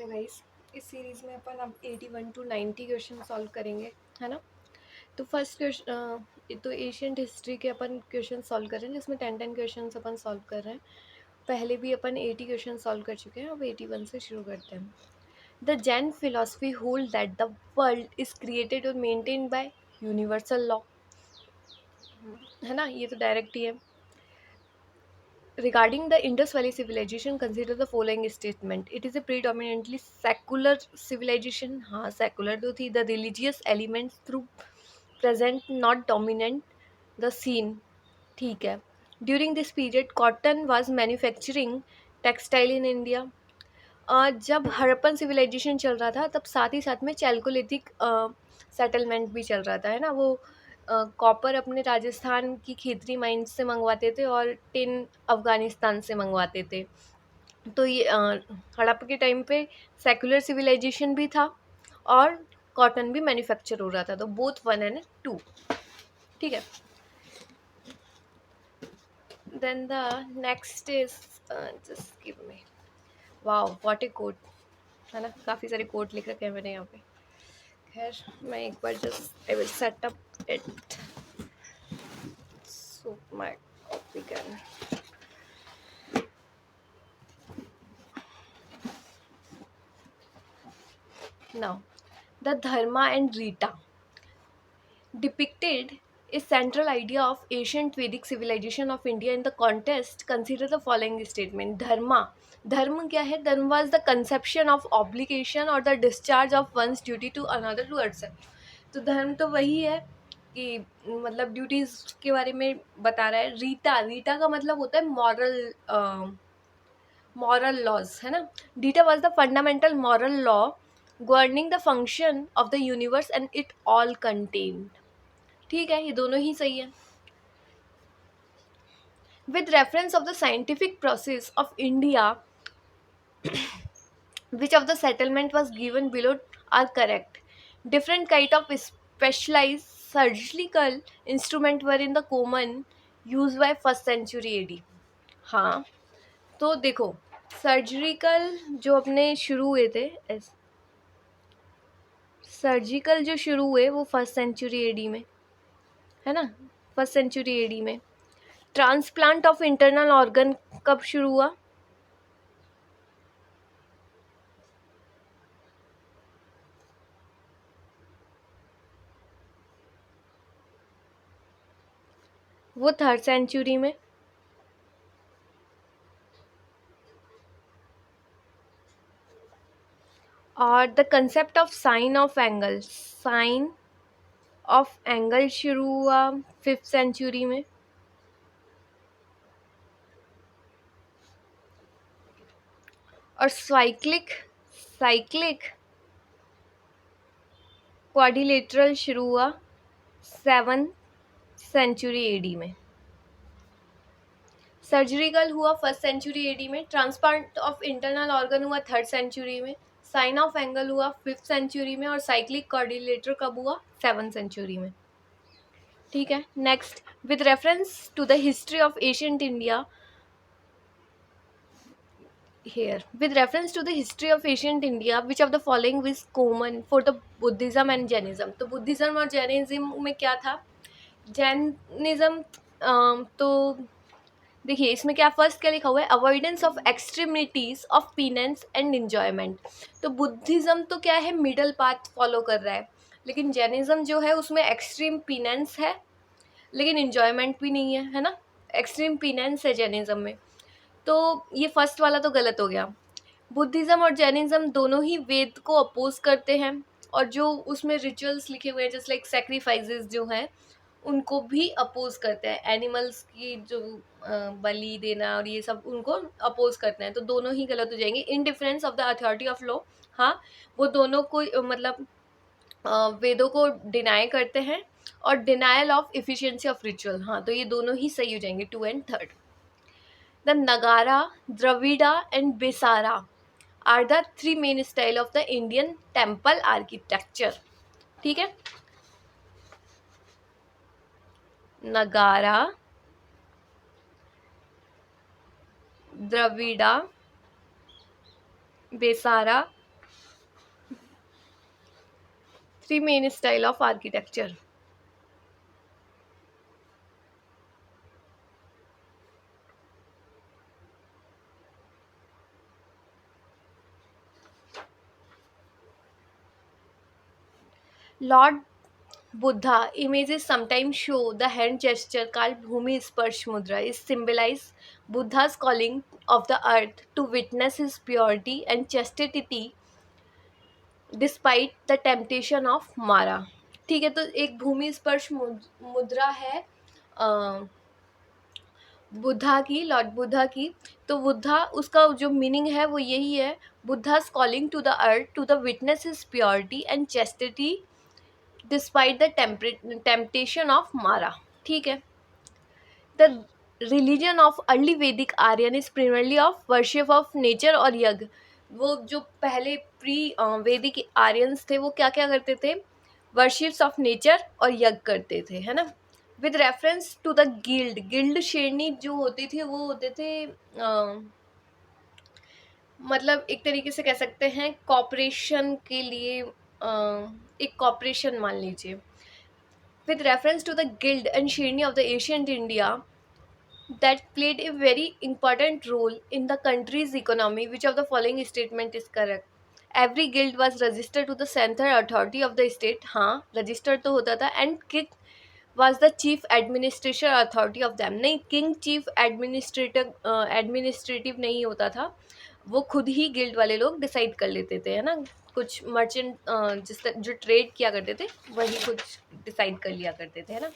Hello guys. इस series में अपन अब 81 टू 90 क्वेश्चन सॉल्व करेंगे, है ना। तो फर्स्ट क्वेश्चन तो एशियंट हिस्ट्री के अपन क्वेश्चन सॉल्व कर रहे हैं, जिसमें 10 क्वेश्चन अपन सॉल्व कर रहे हैं। पहले भी अपन 80 क्वेश्चन सॉल्व कर चुके हैं, अब 81 से शुरू करते हैं। The Jain philosophy hold that the world is created और मेंटेन्ड बाय यूनिवर्सल लॉ, है ना। ये तो डायरेक्ट ही है। Regarding the Indus Valley civilization, consider the following statement. It is a predominantly secular civilization. हाँ, secular तो थी. The religious elements through present not dominant the scene. ठीक है. During this period, cotton was manufacturing textile in India. जब Harappan civilisation चल रहा था, तब साथ ही साथ में चैल्कोलिथिक सेटलमेंट भी चल रहा था, है ना। वो कॉपर अपने राजस्थान की खेतरी माइंस से मंगवाते थे और टिन अफ़गानिस्तान से मंगवाते थे। तो ये हड़प्पा के टाइम पे सेकुलर सिविलाइजेशन भी था और कॉटन भी मैन्युफैक्चर हो रहा था, तो बोथ 1 and 2। ठीक है। Then the next is just give me, wow what a code, है ना। काफ़ी सारे कोड लिख रखे हैं मैंने यहाँ पे। खैर, मैं एक बार just I will set up it so my copy can. Now, the Dharma and Rita depicted a central idea of ancient Vedic civilization of India in the context. Consider the following statement. Dharma. धर्म क्या है? धर्म was the conception of obligation or the discharge of one's duty to another to accept. तो धर्म तो वही है कि मतलब ड्यूटीज के बारे में बता रहा है। रीटा, रीटा का मतलब होता है मॉरल लॉज, है ना। Rita was the fundamental moral law governing the function of the universe and it all contained. ठीक है, ये दोनों ही सही है। With reference of the scientific process of India which of the settlement was given below are correct. Different kind of specialized surgical instrument were in the common use by first century AD. हाँ, तो देखो, surgical जो अपने शुरू हुए थे, surgical जो शुरू हुए वो फर्स्ट सेंचुरी एडी में, है ना। फर्स्ट सेंचुरी एडी में। ट्रांसप्लांट ऑफ इंटरनल ऑर्गन कब शुरू हुआ? वो थर्ड सेंचुरी में। और the concept of sine of angle, sine of angle शुरू हुआ फिफ्थ सेंचुरी में। और साइक्लिक क्वाड्रिलेटरल शुरू हुआ सेवन सेंचुरी एडी में। सर्जिकल हुआ फर्स्ट सेंचुरी एडी में। ट्रांसप्लांट ऑफ इंटरनल ऑर्गन हुआ थर्ड सेंचुरी में। साइन ऑफ एंगल हुआ फिफ्थ सेंचुरी में। और साइक्लिक क्वाड्रिलेटर कब हुआ? सेवन सेंचुरी में। ठीक है। Next, with reference to the history of ancient India, here with reference to the history of ancient India, which of the following is common for the Buddhism and Jainism? तो Buddhism और Jainism में क्या था? Jainism तो देखिए, इसमें क्या first क्या लिखा हुआ है? Avoidance of extremities of पीनेंस and enjoyment. तो बुद्धिज्म तो क्या है? मिडल पाथ फॉलो कर रहा है, लेकिन जैनिज्म जो है उसमें एक्सट्रीम पीनेंस है लेकिन एंजॉयमेंट भी नहीं है ना। एक्सट्रीम पीनेंस है जैनिज्म में, तो ये फर्स्ट वाला तो गलत हो गया। बुद्धिज्म और जैनिज्म दोनों ही वेद को अपोज करते हैं, और जो उसमें रिचुअल्स लिखे हुए हैं जस्ट लाइक सेक्रीफाइसेस जो हैं उनको भी अपोज करते हैं। एनिमल्स की जो बलि देना और ये सब उनको अपोज करते हैं, तो दोनों ही गलत हो जाएंगे। In difference of the authority of law, हाँ, वो दोनों को मतलब वेदों को डिनाई करते हैं। और denial of efficiency of ritual, हाँ, तो ये दोनों ही सही हो जाएंगे, 2 and 3rd। The Nagara, Dravida and Vesara are the 3 main style of the Indian temple architecture. ठीक है। नगारा, Dravida, बेसारा Three main style of architecture. Lord Buddha images sometimes show the hand gesture called Bhumi Sparsh Mudra is symbolize Buddha's calling of the earth to witness his purity and chastity despite the temptation of Mara. ठीक है, तो एक भूमि स्पर्श मुद्रा है अ, बुद्धा की, Lord Buddha की। तो बुद्धा, उसका जो मीनिंग है वो यही है, बुद्धा's calling to the earth to the witness his purity and chastity despite the temptation of Mara. ठीक है। The religion of early Vedic Aryan is primarily of worship of nature और यज्ञ। वो जो पहले प्री वैदिक आर्यंस थे वो क्या क्या करते थे, वर्शिप्स ऑफ नेचर और यज्ञ करते थे, है ना। With reference to the guild, guild श्रेणी जो होती थी वो होते थे मतलब एक तरीके से कह सकते हैं कॉपरेशन के लिए, एक कॉपरेशन मान लीजिए। With reference to the guild and shreni of the ancient India that played a very important role in the country's economy. Which of the following statement is correct? Every guild was registered to the central authority of the state. हाँ, registered तो होता था. And king was the chief administrative authority of them. नहीं, king chief administrative नहीं होता था, वो खुद ही गिल्ड वाले लोग डिसाइड कर लेते थे, है ना। कुछ मर्चेंट जो ट्रेड किया करते थे वही कुछ डिसाइड कर लिया करते थे, है ना।